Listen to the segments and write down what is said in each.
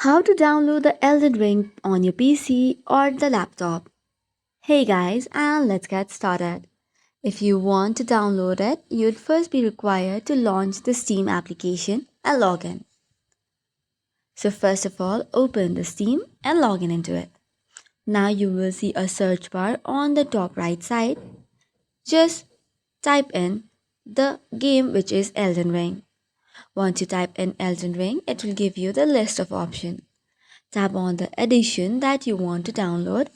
How to download the Elden Ring on your PC or the laptop. Hey guys, and let's get started. If you want to download it, you'd first be required to launch the Steam application and log in. So first of all, open the Steam and log in into it. Now you will see a search bar on the top right side. Just type in the game which is Elden Ring. Once you type in Elden Ring, it will give you the list of options. Tap on the edition that you want to download.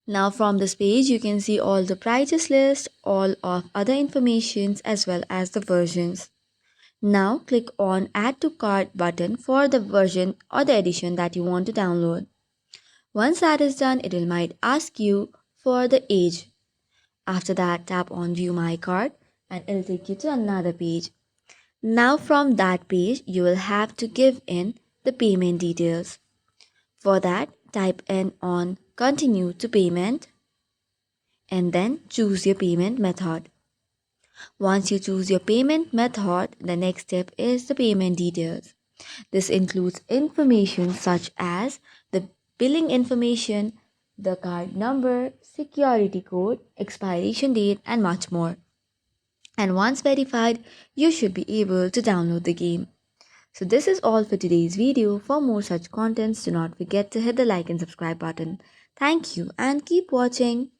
Now from this page you can see all the prices list, all of other informations as well as the versions. Now click on add to cart button for the version or the edition that you want to download. Once that is done, it will might ask you for the age. After that, tap on view my cart and it will take you to another page. Now from that page you will have to give in the payment details. For that, type in on continue to payment and then choose your payment method. Once you choose your payment method, the next step is the payment details. This includes information such as the billing information, the card number, security code, expiration date, and much more. And once verified, you should be able to download the game. So this is all for today's video. For more such contents, do not forget to hit the like and subscribe button. Thank you and keep watching.